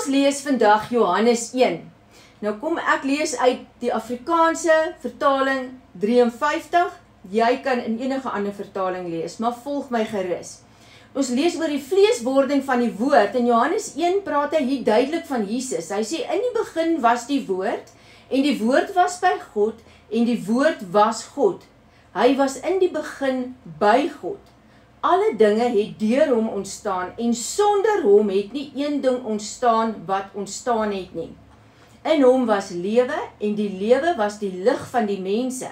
lees vandag Johannes 1. Nou kom ek lees uit die Afrikaanse vertaling 53. Jy kan in enige ander vertaling lees, maar volg my gerus. Ons lees oor die vleeswording van die woord. In Johannes 1 praat hy hier duidelik van Jesus. Hy sê, in die begin was die woord, en die woord was by God, en die woord was God. Hy was in die begin by God. Alle dinge het deur hom ontstaan, en sonder hom het nie een ding ontstaan wat ontstaan het nie. In hom was lewe, en die lewe was die lig van die mense.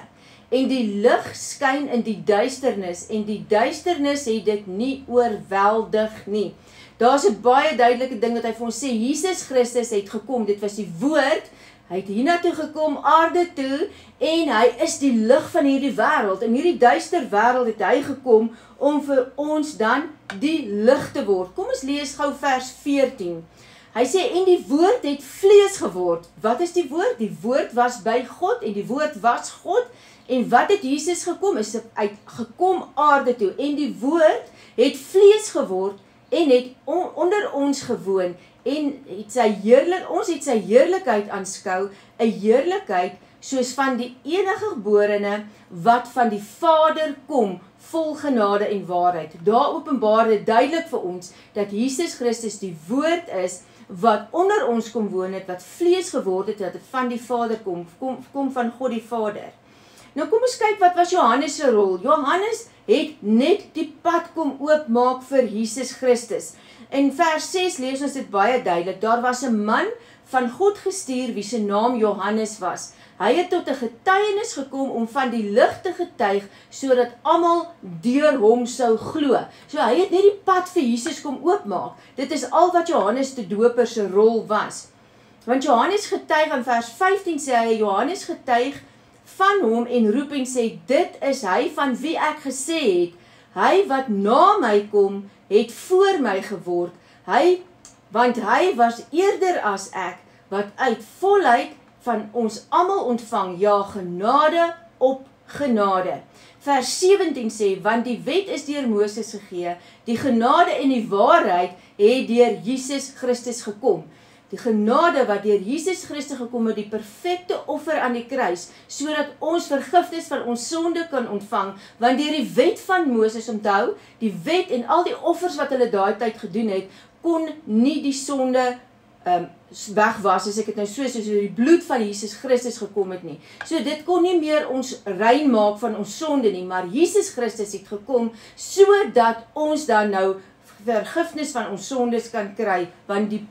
En die lig skyn in die duisternis, en die duisternis het dit nie oorweldig nie. Daar is 'n baie duidelike ding wat hy vir ons sê, Jesus Christus het gekom, dit was die woord, hy het hiernatoe gekom, aarde toe, en hy is die lig van hierdie wêreld. In hierdie duister wêreld het hy gekom, om vir ons dan die lig te word. Kom ons lees gou vers 14. Hy sê, en die woord het vlees geword. Wat is die woord? Die woord was by God, en die woord was God. En wat het Jesus gekom? Is uit gekom aarde toe. En die woord het vlees geword, en het onder ons gewoon, en het ons het sy heerlikheid aanskou, 'n heerlikheid soos van die enige geborene, wat van die Vader kom, vol genade en waarheid. Daar openbaar dit duidelik vir ons, dat Jesus Christus die woord is, wat onder ons kom woon het, wat vlees geword het, dat het van die Vader kom van God die Vader. Nou kom ons kyk, wat was Johannes se rol? Johannes het net die pad kom oopmaak vir Jesus Christus. In vers 6 lees ons dit baie duidelik, daar was 'n man van God gestuur, wie se naam Johannes was. Hy het tot 'n getuienis gekom om van die lig te getuig, sodat almal deur hom sou glo. So hy het net die pad vir Jesus kom oopmaak. Dit is al wat Johannes die Doper se rol was. Want Johannes getuig, in vers 15 sê hy, Johannes getuig van hom en roep en sê, dit is hy van wie ek gesê het, hy wat na my kom, het voor my geword, want hy was eerder as ek, wat uit volheid van ons almal ontvang, ja, genade op genade. Vers 17 sê, want die wet is deur Moses gegee, die genade en die waarheid het deur Jesus Christus gekom. Die genade wat deur Jesus Christus gekom het, die perfekte offer aan die kruis, sodat ons vergifnis van ons sonde kan ontvang, want deur die wet van Moses, onthou, die wet en al die offers wat hulle daai tyd gedoen het, kon nie die sonde wegwas, as ek het nou soos die bloed van Jesus Christus gekom het nie. So dit kon nie meer ons rein maak van ons sonde nie, maar Jesus Christus het gekom, sodat ons dan nou vergifnis van ons sondes kan kry, want die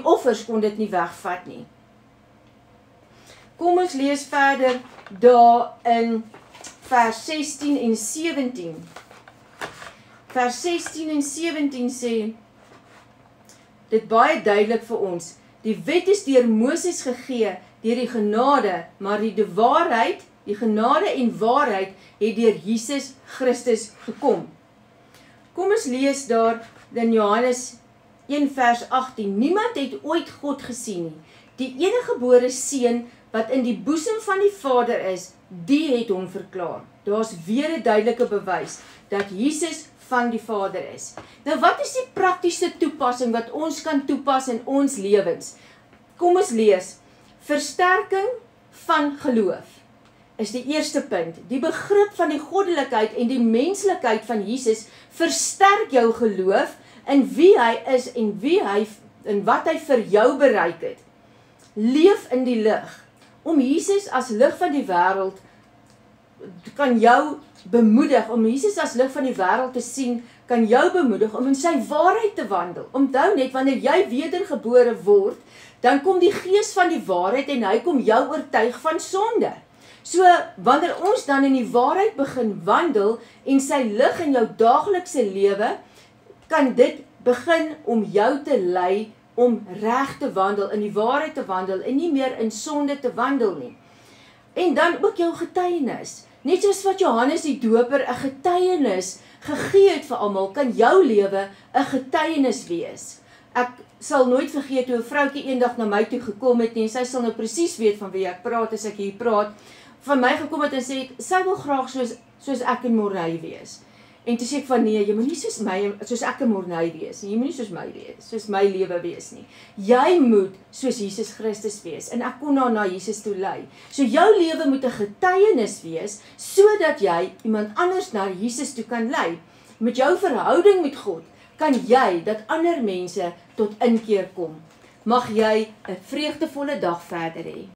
offers kon dit nie wegvat nie. Kom ons lees verder daar in vers 16 en 17. Vers 16 en 17 sê, dit baie duidelik vir ons, die wet is deur Moses gegee, deur die genade, maar die genade en waarheid het deur Jesus Christus gekom. Kom ons lees daar in Johannes 1 vers 18, niemand het ooit God gesien nie, die eniggebore seun wat in die boesem van die Vader is, die het hom verklaar. Daar's weer 'n duidelike bewys, dat Jesus van die Vader is. Nou wat is die praktiese toepassing wat ons kan toepas in ons lewens? Kom ons lees, versterking van geloof is die eerste punt. Die begrip van die goddelikheid en die menslikheid van Jesus versterk jou geloof in wie hy is en wat hy vir jou bereik het. Leef in die lig. Om Jesus as lig van die wêreld kan jou bemoedig, om Jesus as lig van die wêreld te sien, kan jou bemoedig om in sy waarheid te wandel. Onthou net, wanneer jy wedergebore word, dan kom die gees van die waarheid en hy kom jou oortuig van sonde. So, wanneer ons dan in die waarheid begin wandel en sy lig in jou daaglikse lewe, kan dit begin om jou te lei om reg te wandel, in die waarheid te wandel en nie meer in sonde te wandel nie. En dan ook jou getuienis. Net soos wat Johannes die Doper 'n getuienis gegee het vir almal, kan jou lewe 'n getuienis wees. Ek sal nooit vergeet hoe 'n vroutjie eendag na my toe gekom het nie, en sy sal nou presies weet van wie ek praat as ek hier praat, van my gekom het en sê, sy wil graag soos ek en Morney wees. En toe sê ek van nee, jy moet nie soos ek 'n Morney wees nie. Jy moet nie soos my wees, soos my lewe wees nie. Jy moet soos Jesus Christus wees. En ek kon haar na Jesus toe lei. So jou lewe moet 'n getuienis wees, sodat jy iemand anders na Jesus toe kan lei. Met jou verhouding met God, kan jy dat ander mense tot inkeer kom. Mag jy 'n vreugdevolle dag verder hê.